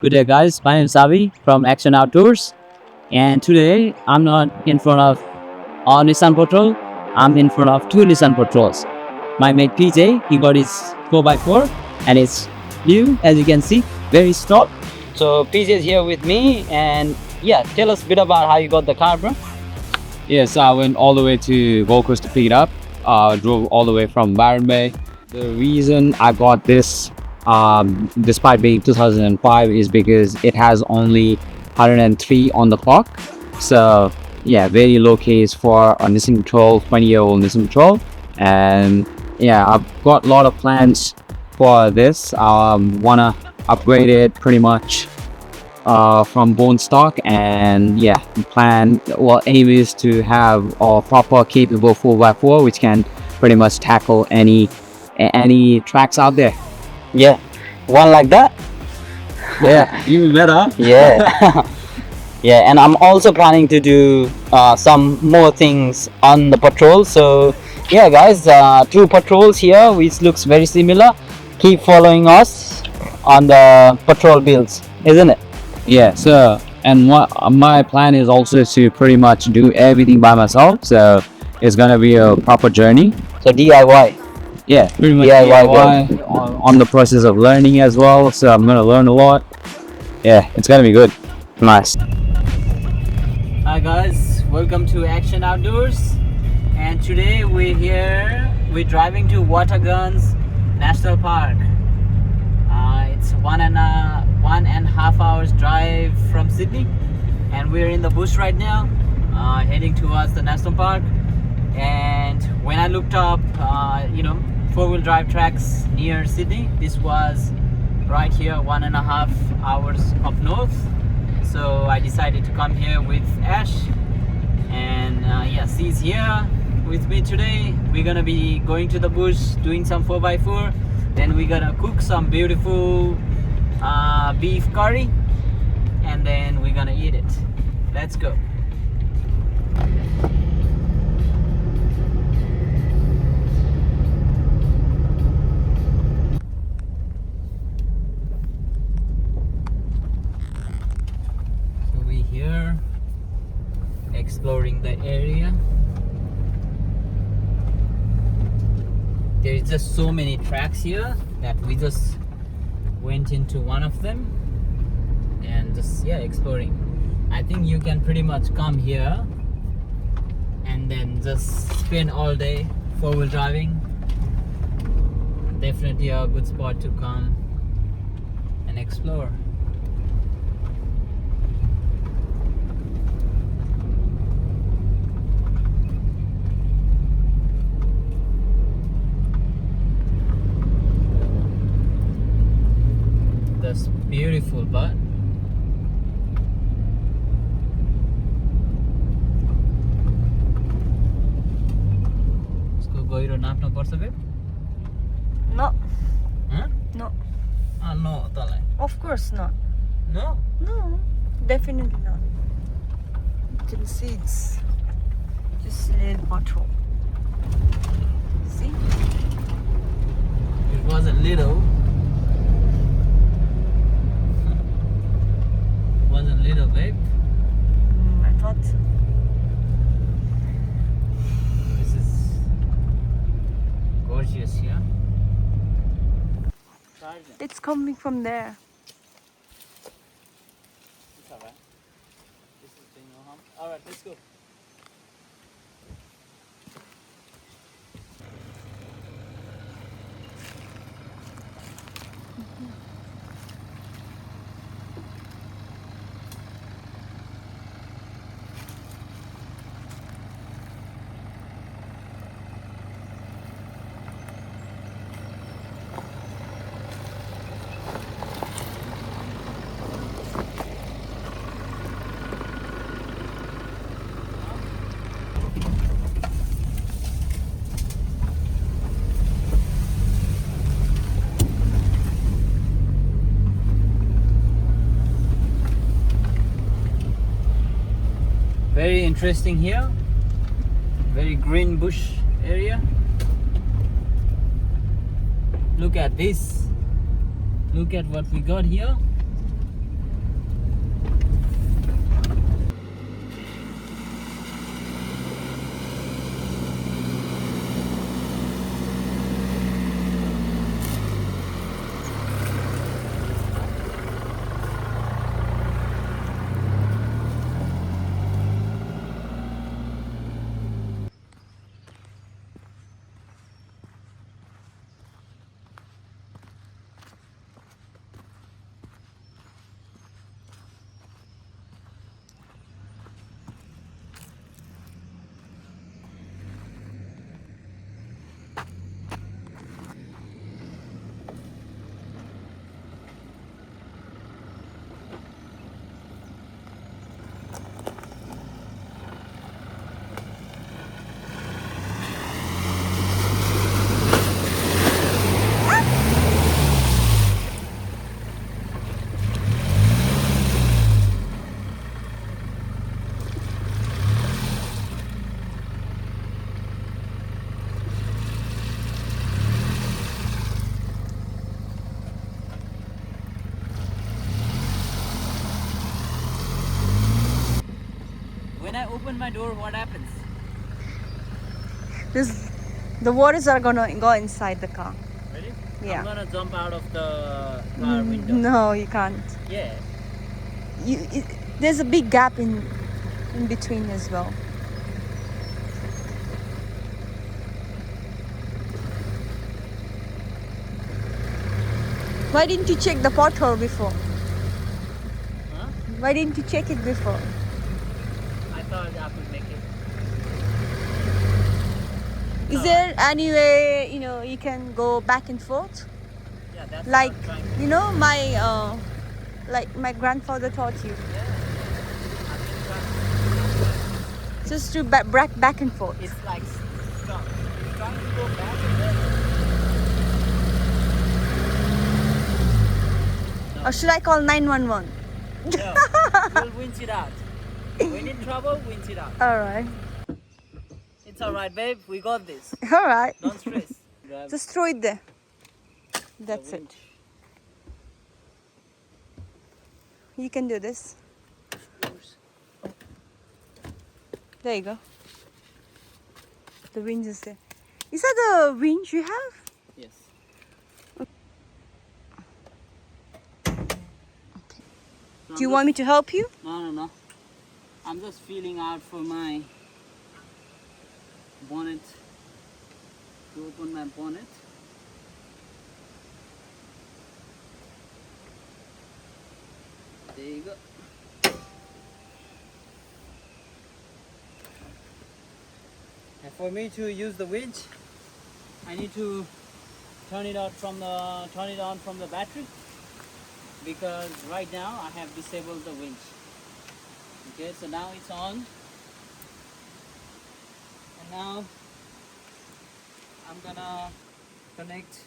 Good day, guys. My name is Avi from Action Outdoors, and today I'm not in front of a Nissan Patrol. I'm in front of two Nissan Patrols. My mate PJ, he got his 4x4, and it's new, as you can see, very stock. So PJ is here with me, and yeah, tell us a bit about how you got the car, bro. Yes, I went all the way to Gold Coast to pick it up. Drove all the way from Byron Bay. The reason I got this, despite being 2005, is because it has only 103 on the clock. So yeah, very low case for a Nissan Patrol, 20-year-old Nissan Patrol. And yeah, I've got a lot of plans for this. Wanna upgrade it pretty much from bone stock, and yeah, aim is to have a proper capable 4x4 which can pretty much tackle any tracks out there. Yeah, one like that. Yeah, even better. Yeah. Yeah, and I'm also planning to do some more things on the patrol. So yeah, guys, two patrols here which looks very similar. Keep following us on the patrol builds, isn't it? Yeah, so and what my plan is also to pretty much do everything by myself, so it's gonna be a proper journey. So DIY. Yeah, pretty much DIY DIY on the process of learning as well, so I'm gonna learn a lot. Yeah, it's gonna be good. Nice. Hi guys, welcome to Action Outdoors, and today we're driving to Watagans National Park. It's one and a half hours drive from Sydney, and we're in the bush right now, heading towards the national park. And when I looked up, four-wheel drive tracks near Sydney, this was right here, 1.5 hours up north. So I decided to come here with Ash, and yes, he's here with me today. We're gonna be going to the bush, doing some 4x4. Then we're gonna cook some beautiful beef curry, and then we're gonna eat it. Let's go. So we're here exploring the area. There's just so many tracks here that we just went into one of them and just exploring. I think you can pretty much come here and then just spend all day four-wheel driving. Definitely a good spot to come and explore. That's beautiful, but यसको गहिरो नाप्न पर्छ बे? No, Huh? no, No, तँलाई. of course not. No? No, definitely not. You can see it's just a little bottle. See? It wasn't little. Wasn't little, babe. I thought so. This is gorgeous here. It's coming from there. Alright, let's go. Very interesting here. Very green bush area. Look at this. Look at what we got here. I open my door, what happens? The waters are gonna go inside the car. Really? Yeah. I'm gonna jump out of the car window. No, you can't. Yeah. There's a big gap in between as well. Why didn't you check the pothole before? Huh? Why didn't you check it before? I thought I could make it. Is there any way, you can go back and forth? Yeah, that's Like, what I'm trying to like my grandfather taught you. I've been trying. Just to back and forth. It's like stuck. It's trying to go back and then. Or should I call 911? No, we'll winch it out. When in trouble, winch it out. Alright. It's alright, babe. We got this. Alright. Don't stress. Grab Just throw it there. the That's it. winch. You can do this. There you go. The winch is there. Is that the winch you have? Yes. Do you want me to help you? No. I'm just feeling out for my bonnet. To open my bonnet. There you go. And for me to use the winch, I need to turn it on from the battery, because right now I have disabled the winch. Okay, so now it's on, and now I'm gonna connect.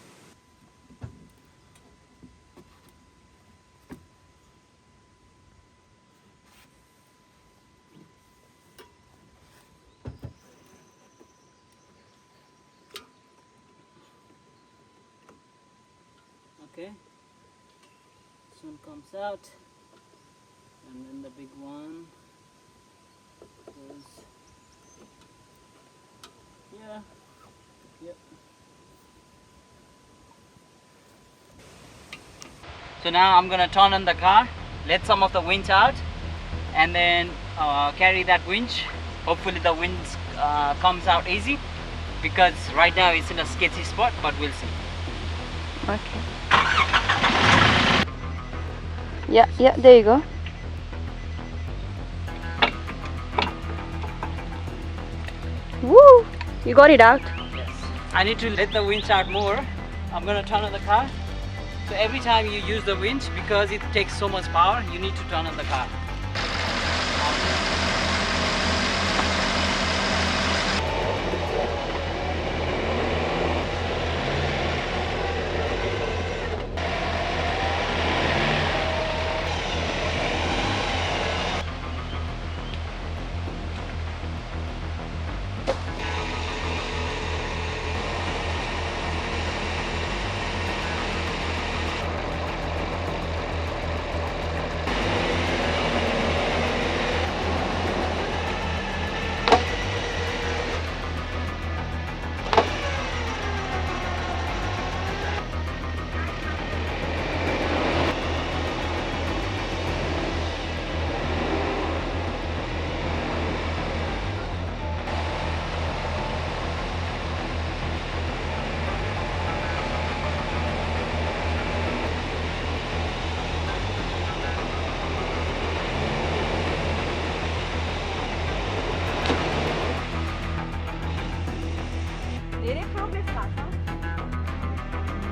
Okay, this one comes out, and then the big one goes here. Yep. So now I'm gonna turn on the car, let some of the winch out, and then carry that winch. Hopefully the winch comes out easy, because right now it's in a sketchy spot, but we'll see. Okay. Yeah, there you go. Woo! You got it out. Yes. I need to let the winch out more. I'm gonna turn on the car. So every time you use the winch, because it takes so much power, you need to turn on the car.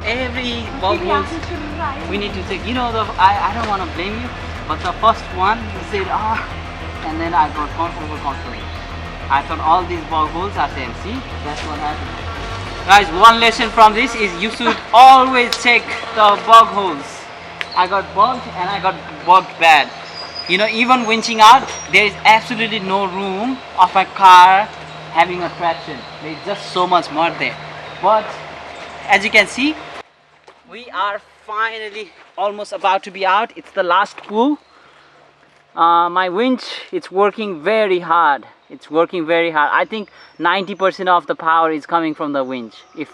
Every bug holes we need to take. I don't want to blame you, but the first one he said and then I got confirmed. I thought all these bug holes are same. See, that's what happened. Guys, one lesson from this is you should always check the bug holes. I got bugged and I got bugged bad. Even winching out, there is absolutely no room of a car having a traction. There is just so much mud there. But as you can see, we are finally almost about to be out. It's the last pool. My winch, it's working very hard. It's working very hard. I think 90% of the power is coming from the winch. If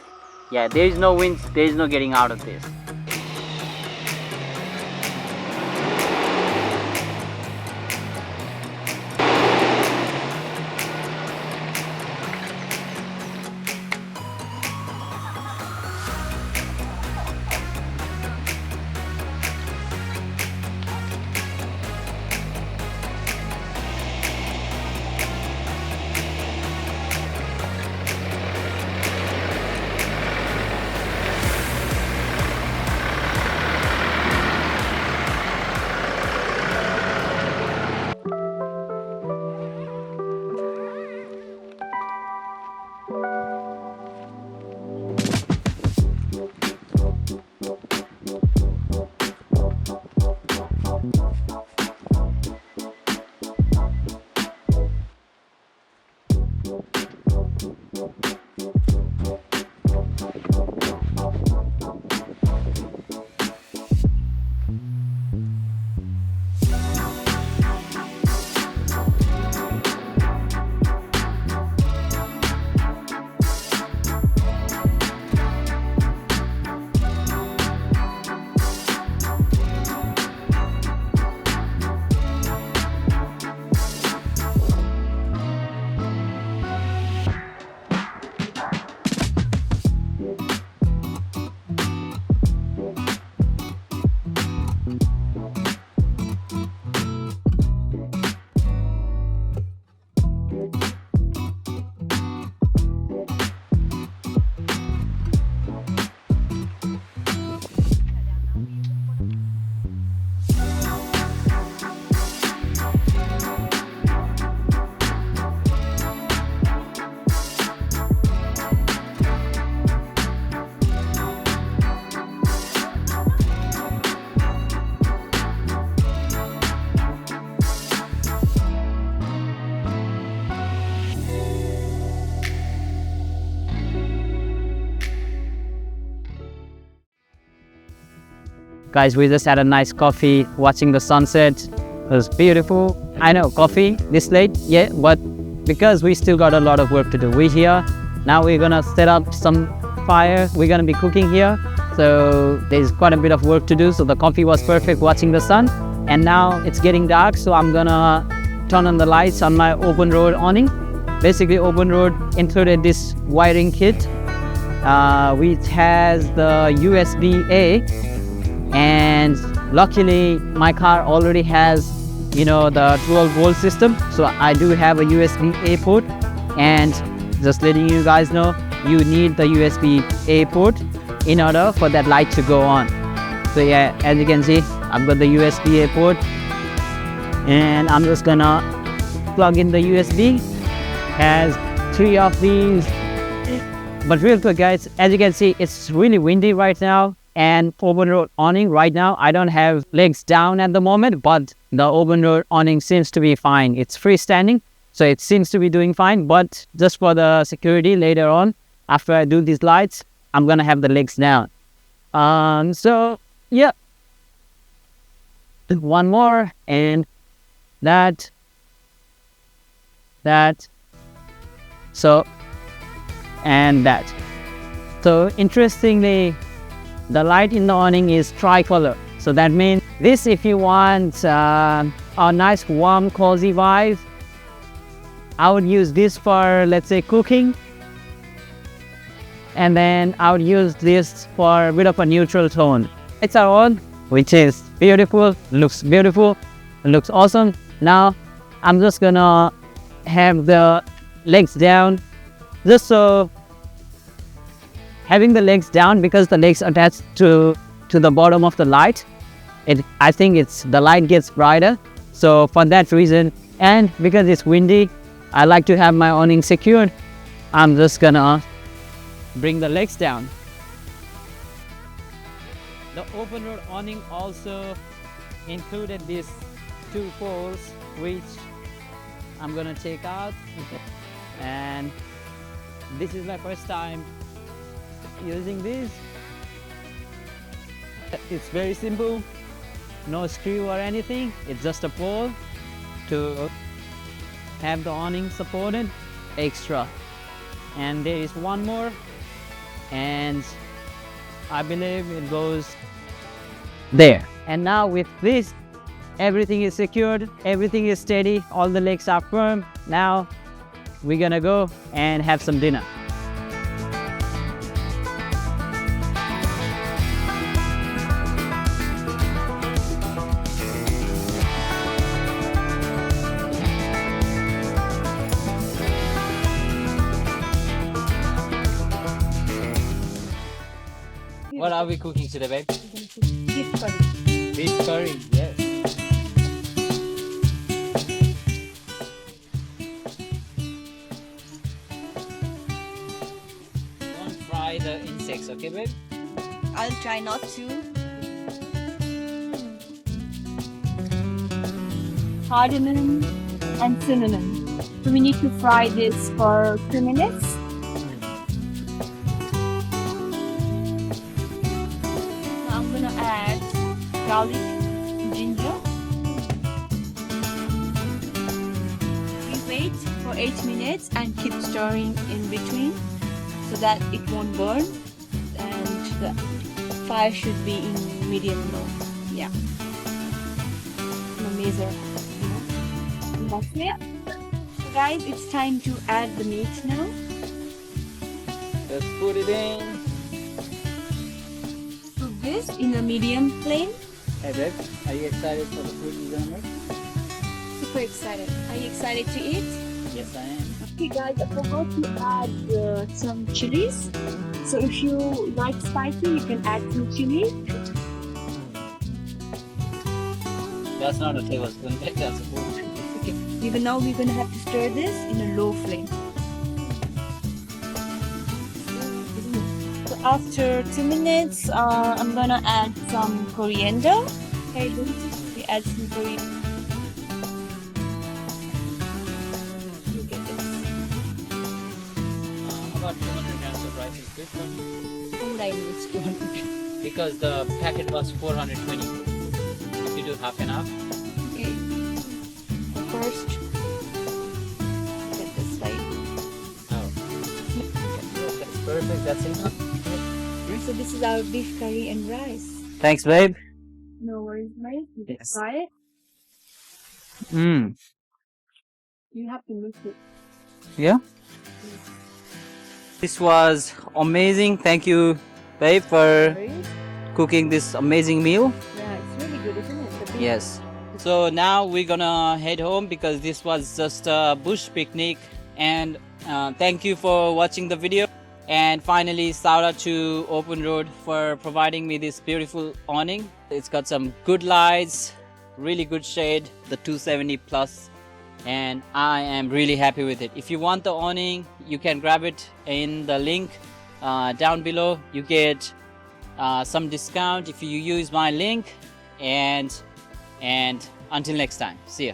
yeah, there is no winch, there is no getting out of this. Guys, we just had a nice coffee watching the sunset. It was beautiful. I know, coffee this late, yeah, but because we still got a lot of work to do. We're here. Now we're gonna set up some fire. We're gonna be cooking here. So there's quite a bit of work to do. So the coffee was perfect watching the sun. And now it's getting dark, so I'm gonna turn on the lights on my OpenRoad awning. Basically, OpenRoad included this wiring kit, which has the USB-A. And luckily my car already has, you know, the 12-volt system, so I do have a USB-A port. And just letting you guys know, you need the USB-A port in order for that light to go on. So yeah, as you can see, I've got the USB-A port, and I'm just gonna plug in the USB. Has 3 of these. But real quick guys, as you can see, it's really windy right now. And OpenRoad awning right now, I don't have legs down at the moment, but the OpenRoad awning seems to be fine. It's freestanding, so it seems to be doing fine. But just for the security later on, after I do these lights, I'm gonna have the legs down. So yeah, one more, and that, so, and that. So interestingly, the light in the awning is tricolor. So that means this, if you want a nice warm cozy vibe, I would use this for, let's say, cooking. And then I would use this for a bit of a neutral tone. It's our own, which is beautiful, looks beautiful, looks awesome. Now I'm just gonna have the legs down, just so having the legs down, because the legs attached to the bottom of the light, I think the light gets brighter. So for that reason, and because it's windy, I like to have my awning secured. I'm just gonna bring the legs down. The OpenRoad awning also included these 2 poles, which I'm gonna take out. And this is my first time using this. It's very simple. no screw or anything. It's just a pole to have the awning supported extra. And there is one more, and I believe it goes there. And now with this, everything is secured, everything is steady, all the legs are firm. Now we're gonna go and have some dinner. What are we cooking today, babe? Beef curry. Beef curry, yes. Don't fry the insects, okay, babe? I'll try not to. Cardamom and cinnamon. So we need to fry this for 2 minutes. Now I'm gonna add garlic, ginger. We wait for 8 minutes and keep stirring in between so that it won't burn, and the fire should be in medium low. Yeah. No measure. That's it. So guys, it's time to add the meat now. Let's put it in. Cook this in a medium flame. Hey, babe, are you excited for the food you're gonna make? Super excited. Are you excited to eat? Yes, I am. Okay guys, I forgot to add some chilies. So if you like spicy, you can add some chili. That's not a tablespoon, babe, that's a spoon. Okay. Even now we're gonna have to stir this in a low flame. So after 2 minutes, I'm gonna add some coriander. Okay, we add some coriander. Look at this. About 200 grams of rice is good for me. All I need is 200. Because the packet was 420. If you do half and half. Okay. First, get this right. Oh. That's perfect, that's enough. So this is our beef curry and rice. Thanks, babe. No worries, mate. You can Yes. try it. Mmm. You have to mix it. Yeah? This was amazing. Thank you, babe, for Right? cooking this amazing meal. Yeah, it's really good, isn't it? The beef. Yes. So now we're gonna head home because this was just a bush picnic. And thank you for watching the video. And finally, shout out to OpenRoad for providing me this beautiful awning. It's got some good lights, really good shade, the 270 plus, and I am really happy with it. If you want the awning, you can grab it in the link down below. You get some discount if you use my link, and until next time, see ya.